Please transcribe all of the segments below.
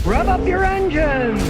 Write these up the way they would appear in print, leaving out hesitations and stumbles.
Rev up your engines!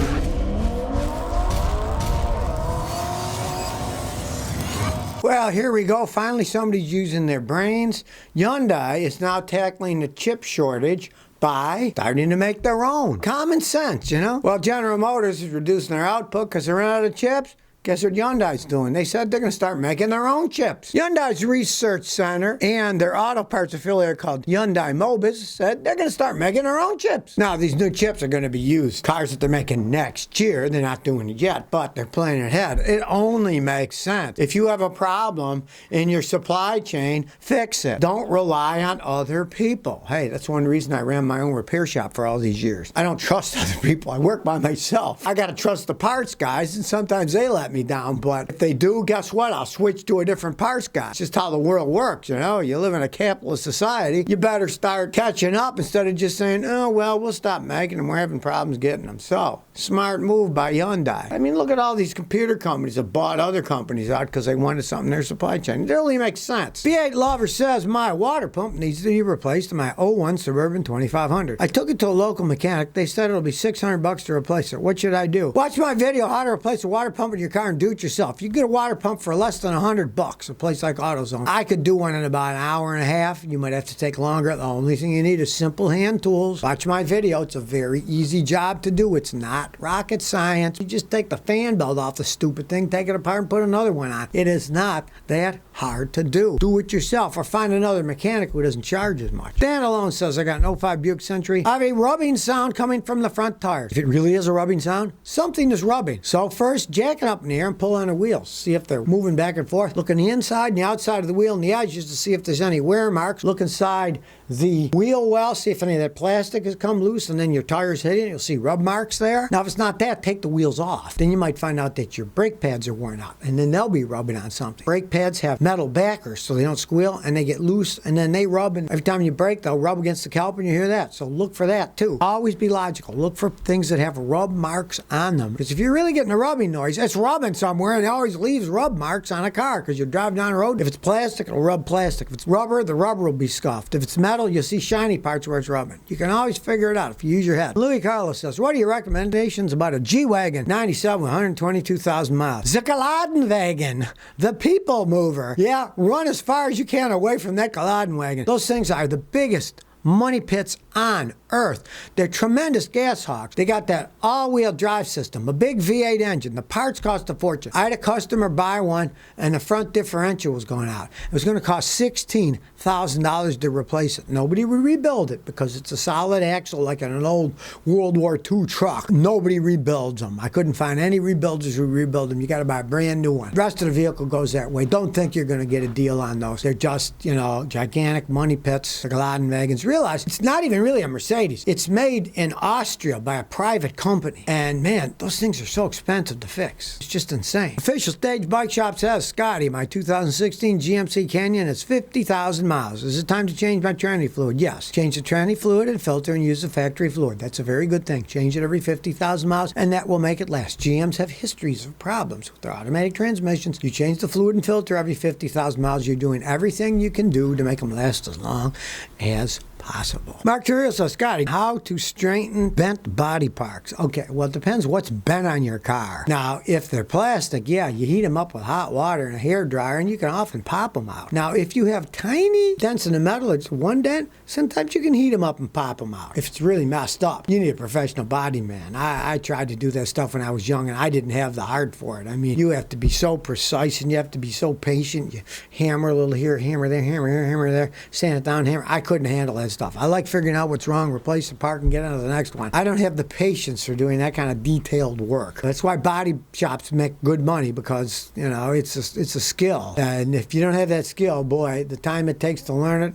Well, here we go. Finally, somebody's using their brains. Hyundai is now tackling the chip shortage by starting to make their own. Common sense, you know? Well, General Motors is reducing their output because they ran out of chips. Guess what Hyundai's doing? They said they're going to start making their own chips. Hyundai's research center and their auto parts affiliate called Hyundai Mobis said they're going to start making their own chips. Now, these new chips are going to be used. Cars that they're making next year, they're not doing it yet, but they're planning ahead. It only makes sense. If you have a problem in your supply chain, fix it. Don't rely on other people. Hey, that's one reason I ran my own repair shop for all these years. I don't trust other people. I work by myself. I got to trust the parts guys, and sometimes they let me down, but if they do, guess what? I'll switch to a different parts guy. It's just how the world works, you know? You live in a capitalist society. You better start catching up instead of just saying, oh, well, we'll stop making them. We're having problems getting them. So, smart move by Hyundai. I mean, look at all these computer companies that bought other companies out because they wanted something in their supply chain. It really makes sense. V8 Lover says my water pump needs to be replaced in my '01 Suburban 2500. I took it to a local mechanic. They said it'll be $600 to replace it. What should I do? Watch my video how to replace a water pump in your car and do it yourself. You get a water pump for less than $100, a place like AutoZone. I could do one in about an hour and a half. You might have to take longer. The only thing you need is simple hand tools. Watch my video. It's a very easy job to do. It's not rocket science. You just take the fan belt off the stupid thing, take it apart, and put another one on. It is not that hard to do. Do it yourself or find another mechanic who doesn't charge as much. Dan Alone says, I got an '05 Buick Century. I have a rubbing sound coming from the front tires. If it really is a rubbing sound, something is rubbing. So first, jack it up in the air and pull on the wheels. See if they're moving back and forth. Look on the inside and the outside of the wheel and the edges to see if there's any wear marks. Look inside the wheel well, see if any of that plastic has come loose, and then your tire's hitting it. You'll see rub marks there. Now, if it's not that, take the wheels off. Then you might find out that your brake pads are worn out, and then they'll be rubbing on something. Brake pads have metal backers so they don't squeal, and they get loose, and then they rub, and every time you brake, they'll rub against the caliper, and you hear that. So look for that, too. Always be logical. Look for things that have rub marks on them, because if you're really getting a rubbing noise, it's rubbing somewhere, and it always leaves rub marks on a car, because you're driving down the road. If it's plastic, it'll rub plastic. If it's rubber, the rubber will be scuffed. If it's metal, you'll see shiny parts where it's rubbing. You can always figure it out if you use your head. Louis Carlos says, what are your recommendations about a G-Wagon 97 with 122,000 miles? The Geladenwagen, the people mover. Yeah, run as far as you can away from that Geladenwagen. Those things are the biggest money pits on earth. They're tremendous gas hogs. They got that all-wheel drive system, a big V8 engine. The parts cost a fortune. I had a customer buy one, and the front differential was going out. It was going to cost $16,000 to replace it. Nobody would rebuild it because it's a solid axle like in an old World War II truck. Nobody rebuilds them. I couldn't find any rebuilders who rebuild them. You got to buy a brand new one. The rest of the vehicle goes that way. Don't think you're going to get a deal on those. They're just, you know, gigantic money pits, the Geladenwagens. Realize it's not even really a Mercedes. It's made in Austria by a private company. And man, those things are so expensive to fix. It's just insane. Official Stage Bike Shop says, Scotty, my 2016 GMC Canyon is 50,000 miles. Is it time to change my tranny fluid? Yes. Change the tranny fluid and filter and use the factory fluid. That's a very good thing. Change it every 50,000 miles and that will make it last. GMs have histories of problems with their automatic transmissions. You change the fluid and filter every 50,000 miles. You're doing everything you can do to make them last as long as possible. Mark Turrill says, Scotty, how to straighten bent body parts. Okay, well, it depends what's bent on your car. Now, if they're plastic, yeah, you heat them up with hot water and a hair dryer, and you can often pop them out. Now, if you have tiny dents in the metal, it's one dent, sometimes you can heat them up and pop them out. If it's really messed up, you need a professional body man. I tried to do that stuff when I was young, and I didn't have the heart for it. I mean, you have to be so precise, and you have to be so patient. You hammer a little here, hammer there, hammer here, hammer there, sand it down, hammer. I couldn't handle that stuff. I like figuring out what's wrong, replace the part, and get on to the next one. I don't have the patience for doing that kind of detailed work. That's why body shops make good money, because, you know, it's a skill. And if you don't have that skill, boy, the time it takes to learn it,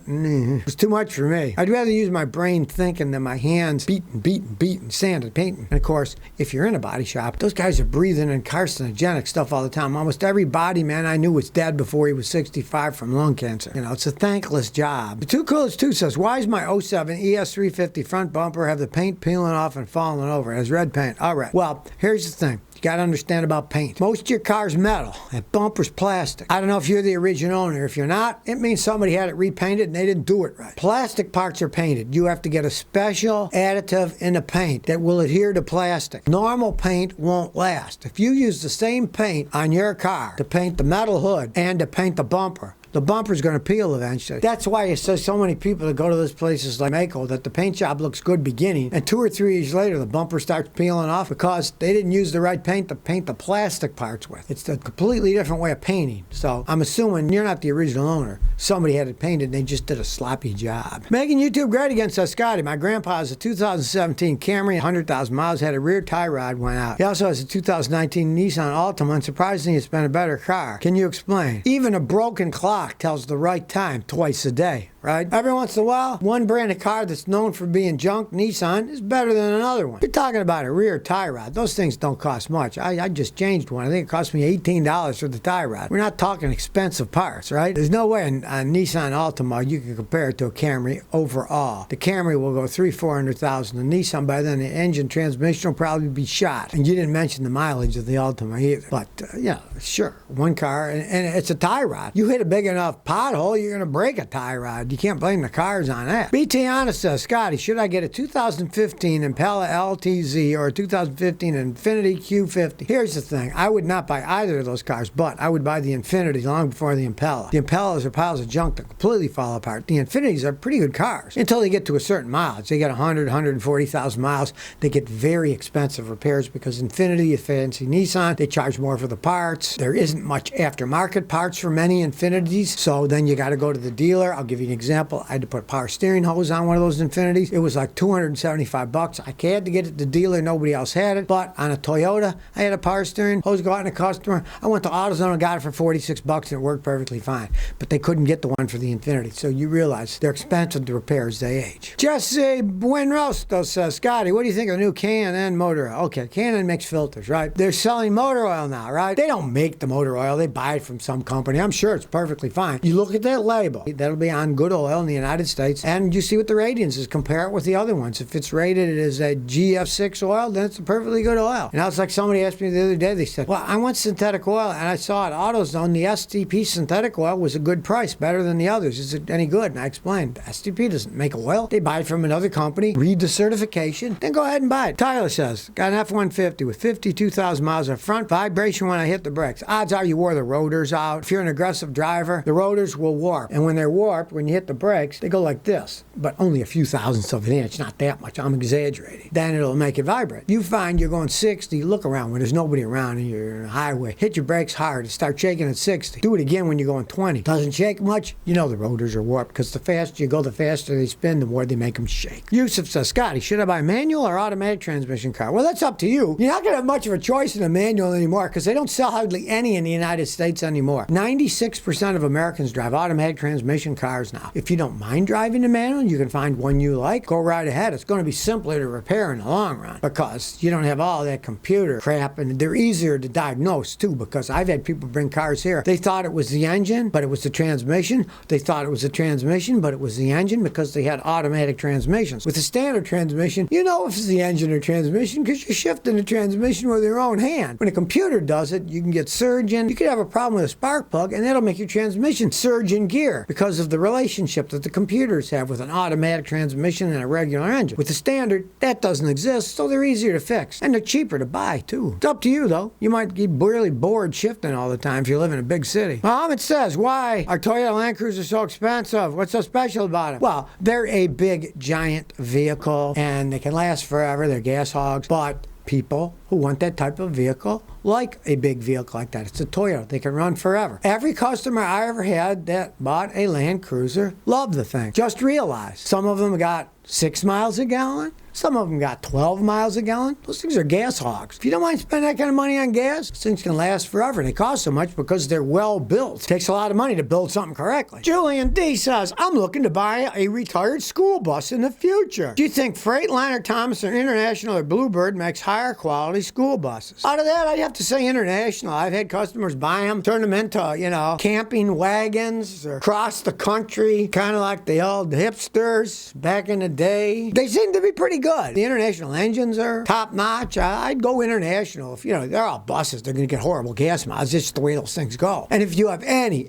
it's too much for me. I'd rather use my brain thinking than my hands beating, sanding, painting. And of course, if you're in a body shop, those guys are breathing in carcinogenic stuff all the time. Almost every body man I knew was dead before he was 65 from lung cancer. You know, it's a thankless job. The Too Coolest 2 says, why is my '07 ES350 front bumper have the paint peeling off and falling over? It has red paint. All right. Well, here's the thing. You got to understand about paint. Most of your car's metal. That bumper's plastic. I don't know if you're the original owner. If you're not, it means somebody had it repainted and they didn't do it right. Plastic parts are painted. You have to get a special additive in the paint that will adhere to plastic. Normal paint won't last. If you use the same paint on your car to paint the metal hood and to paint the bumper's going to peel eventually. That's why you see so many people that go to those places like Mako that the paint job looks good beginning, and 2 or 3 years later the bumper starts peeling off because they didn't use the right paint to paint the plastic parts with. It's a completely different way of painting. So I'm assuming you're not the original owner. Somebody had it painted and they just did a sloppy job. Making YouTube great again, says Scotty. My grandpa has a 2017 Camry, 100,000 miles, had a rear tie rod went out. He also has a 2019 Nissan Altima, and surprisingly it's been a better car. Can you explain? Even a broken clock tells the right time twice a day, right? Every once in a while, one brand of car that's known for being junk, Nissan, is better than another one. You're talking about a rear tie rod. Those things don't cost much. I just changed one. I think it cost me $18 for the tie rod. We're not talking expensive parts, right? There's no way a Nissan Altima you can compare it to a Camry overall. The Camry will go $300,000-$400,000. The Nissan, by then, the engine transmission will probably be shot. And you didn't mention the mileage of the Altima either. But, yeah, sure, one car, and it's a tie rod. You hit a big enough pothole, you're going to break a tie rod. You can't blame the cars on that. BT Honest says, Scotty, should I get a 2015 Impella LTZ or a 2015 Infiniti Q50? Here's the thing. I would not buy either of those cars, but I would buy the Infiniti long before the Impella. The Impellas are piles of junk that completely fall apart. The Infinitis are pretty good cars until they get to a certain mileage. They get 100, 140,000 miles. They get very expensive repairs because Infiniti, a fancy Nissan, they charge more for the parts. There isn't much aftermarket parts for many Infinitis, so then you got to go to the dealer. I'll give you an example. I had to put a power steering hose on one of those Infinitis. It was like $275. I had to get it to the dealer. Nobody else had it. But on a Toyota, I had a power steering hose go out to a customer. I went to AutoZone and got it for $46 and it worked perfectly fine. But they couldn't get the one for the Infiniti. So you realize they're expensive to repair as they age. Jesse Buenrosto says, Scotty, what do you think of the new K&N motor oil? Okay, K&N makes filters, right? They're selling motor oil now, right? They don't make the motor oil. They buy it from some company. I'm sure it's perfectly fine. You look at that label. That'll be on good oil in the United States, and you see what the ratings is. Compare it with the other ones. If it's rated as a GF6 oil, then it's a perfectly good oil. And now it's like somebody asked me the other day, they said, well, I want synthetic oil, and I saw at AutoZone the STP synthetic oil was a good price, better than the others. Is it any good? And I explained, STP doesn't make oil. They buy it from another company, read the certification, then go ahead and buy it. Tyler says, got an F-150 with 52,000 miles of front vibration when I hit the brakes. Odds are you wore the rotors out. If you're an aggressive driver, the rotors will warp. And when they're warped, when you hit the brakes, they go like this, but only a few thousandths of an inch, not that much. I'm exaggerating. Then it'll make it vibrate. You find you're going 60, look around when there's nobody around and you're in a highway. Hit your brakes hard and start shaking at 60. Do it again when you're going 20. Doesn't shake much, you know the rotors are warped because the faster you go, the faster they spin, the more they make them shake. Yusuf says, Scotty, should I buy a manual or automatic transmission car? Well, that's up to you. You're not going to have much of a choice in a manual anymore because they don't sell hardly any in the United States anymore. 96% of Americans drive automatic transmission cars now. If you don't mind driving a manual, you can find one you like, go right ahead. It's going to be simpler to repair in the long run because you don't have all that computer crap, and they're easier to diagnose too, because I've had people bring cars here. They thought it was the engine, but it was the transmission. They thought it was the transmission, but it was the engine because they had automatic transmissions. With a standard transmission, you know if it's the engine or transmission because you're shifting the transmission with your own hand. When a computer does it, you can get surging. You could have a problem with a spark plug, and that'll make your transmission surge in gear because of the relationship that the computers have with an automatic transmission and a regular engine. With the standard, that doesn't exist, so they're easier to fix. And they're cheaper to buy, too. It's up to you, though. You might get really bored shifting all the time if you live in a big city. Mohammed says, why are Toyota Land Cruisers so expensive? What's so special about them? Well, they're a big, giant vehicle, and they can last forever. They're gas hogs, but people who want that type of vehicle like a big vehicle like that. It's a Toyota. They can run forever. Every customer I ever had that bought a Land Cruiser loved the thing. Just realize some of them got 6 miles a gallon. Some of them got 12 miles a gallon. Those things are gas hogs. If you don't mind spending that kind of money on gas, those things can last forever. They cost so much because they're well built. It takes a lot of money to build something correctly. Julian D says, I'm looking to buy a retired school bus in the future. Do you think Freightliner, Thomas, or International, or Bluebird makes higher quality school buses? Out of that, I'd have to say International. I've had customers buy them, turn them into, camping wagons or cross the country, kind of like the old hipsters back in the day. They seem to be pretty good. The international engines are top notch. I'd go international. If, they're all buses, they're going to get horrible gas miles. It's just the way those things go. And if you have any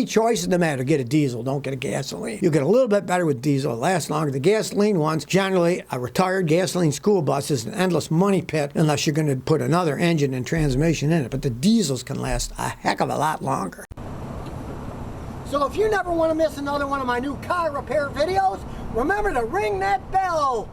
choice in the matter, get a diesel, don't get a gasoline. You'll get a little bit better with diesel. It lasts longer. The gasoline ones, generally, a retired gasoline school bus is an endless money pit unless you're going to put another engine and transmission in it. But the diesels can last a heck of a lot longer. So if you never want to miss another one of my new car repair videos, remember to ring that bell.